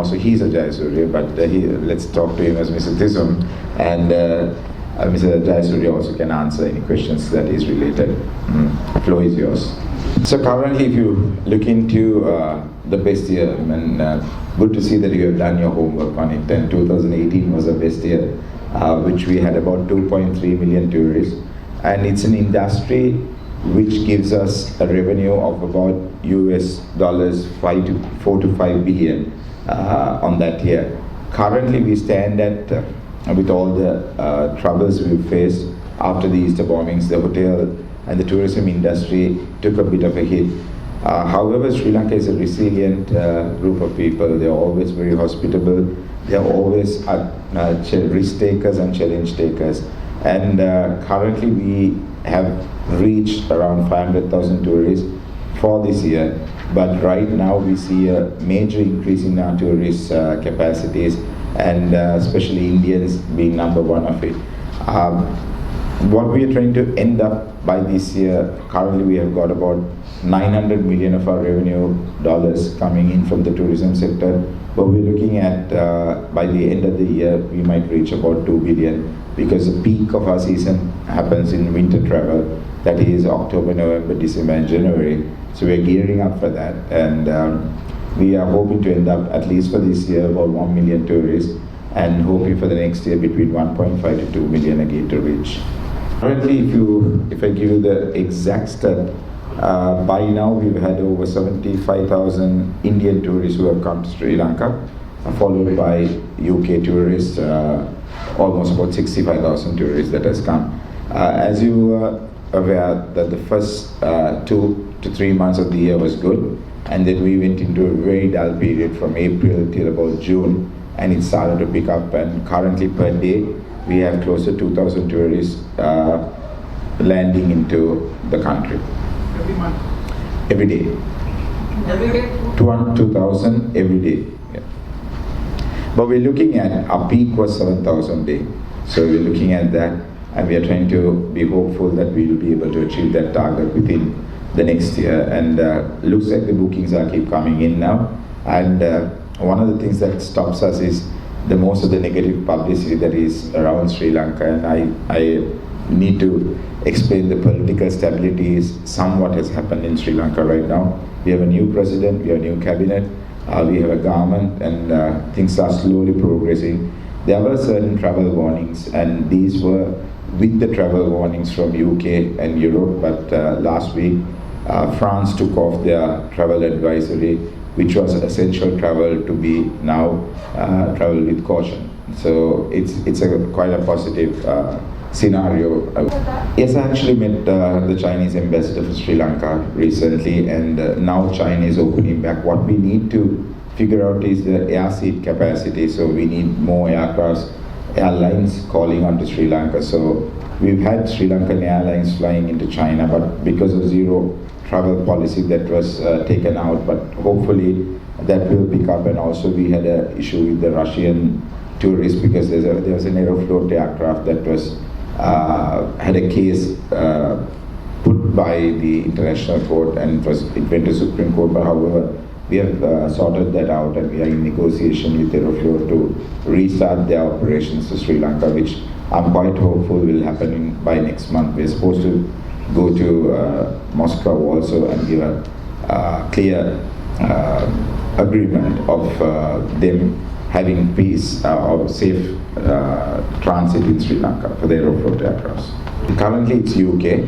also he's a Jayasuriya, but let's talk to him as Mr. Thisum, and Mr. Jayasuriya also can answer any questions that is related. Floor is yours. So currently, if you look into the best year, and good to see that you have done your homework on it, and 2018 was the best year, which we had about 2.3 million tourists, and it's an industry which gives us a revenue of about US dollars 4 to 5 billion on that year. Currently, we stand at, with all the troubles we've faced after the Easter bombings, the hotel and the tourism industry took a bit of a hit. However, Sri Lanka is a resilient group of people. They're always very hospitable. They're always risk takers and challenge takers. And currently we have reached around 500,000 tourists for this year. But right now we see a major increase in our tourist capacities, and especially Indians being number one of it. What we are trying to end up by this year, currently we have got about 900 million of our revenue dollars coming in from the tourism sector, but we're looking at by the end of the year we might reach about 2 billion, because the peak of our season happens in winter travel, that is October, November, December and January. So we're gearing up for that, and we are hoping to end up, at least for this year, about 1 million tourists, and hoping for the next year between 1.5 to 2 million again to reach. Currently, if I give you the exact stat, by now we've had over 75,000 Indian tourists who have come to Sri Lanka, followed by UK tourists, almost about 65,000 tourists that has come. As you are aware, that the first 2 to 3 months of the year was good, and then we went into a very dull period from April till about June, and it started to pick up, and currently per day we have close to 2,000 tourists landing into the country. Every month? Every day. Every day? 2,000 every day. Yeah. But we're looking at, our peak was 7,000 a day. So we're looking at that, and we are trying to be hopeful that we will be able to achieve that target within the next year. And looks like the bookings are keep coming in now. And one of the things that stops us is the most of the negative publicity that is around Sri Lanka, and I need to explain the political stability is somewhat has happened in Sri Lanka right now. We have a new president, we have a new cabinet, we have a government, and things are slowly progressing. There were certain travel warnings, and these were with the travel warnings from UK and Europe, but last week France took off their travel advisory, which was essential travel to be now travel with caution. So it's quite a positive scenario. Yes, I actually met the Chinese ambassador for Sri Lanka recently, and now China is opening back. What we need to figure out is the air seat capacity, so we need more aircrafts, airlines calling onto Sri Lanka. So we've had Sri Lankan Airlines flying into China, but because of zero travel policy that was taken out, but hopefully that will pick up. And also we had an issue with the Russian tourists, because there was an Aeroflot aircraft that was had a case put by the international court, and it went to Supreme Court. But however, we have sorted that out, and we are in negotiation with Aeroflot to restart their operations to Sri Lanka, which I'm quite hopeful will happen by next month. We're supposed to go to Moscow also and give a clear agreement of them having peace or safe transit in Sri Lanka for the Aeroflot aircrafts. Currently it's UK,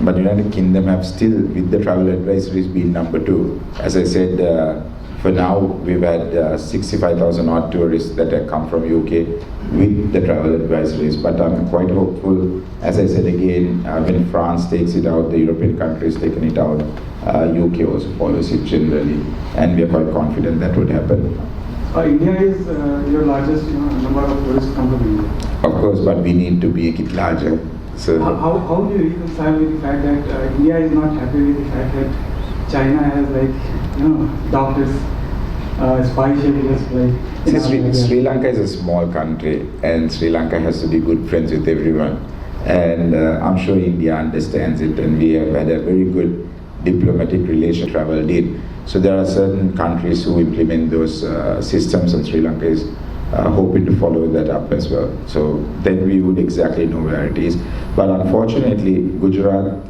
but United Kingdom have still, with the travel advisories, been number 2. As I said, for now we've had 65,000 odd tourists that have come from UK with the travel advisories, but I'm quite hopeful, as I said again, when France takes it out, the European countries taken it out, UK also follows it generally, and we are quite confident that would happen. India is your largest number of tourists come from India. Of course, but we need to make it larger. So how do you reconcile with the fact that India is not happy with the fact that China has doctors, spy schedules Sri Lanka is a small country, and Sri Lanka has to be good friends with everyone. And I'm sure India understands it, and we have had a very good diplomatic relation travel did. So there are certain countries who implement those systems, and Sri Lanka is hoping to follow that up as well. So then we would exactly know where it is. But unfortunately, Gujarat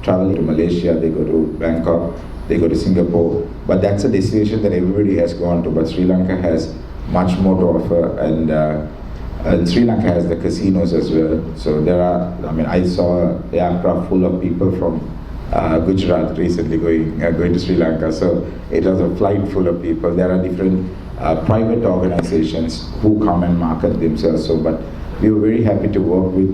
travel to Malaysia, they go to Bangkok, they go to Singapore. But that's a destination that everybody has gone to. But Sri Lanka has much more to offer, and Sri Lanka has the casinos as well. So there are, I mean, I saw an aircraft full of people from Gujarat recently going to Sri Lanka. So it was a flight full of people. There are different private organizations who come and market themselves. So, but we were very happy to work with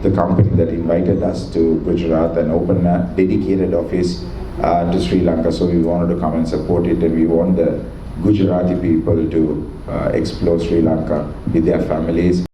the company that invited us to Gujarat and open a dedicated office to Sri Lanka. So we wanted to come and support it, and we want the Gujarati people to explore Sri Lanka with their families.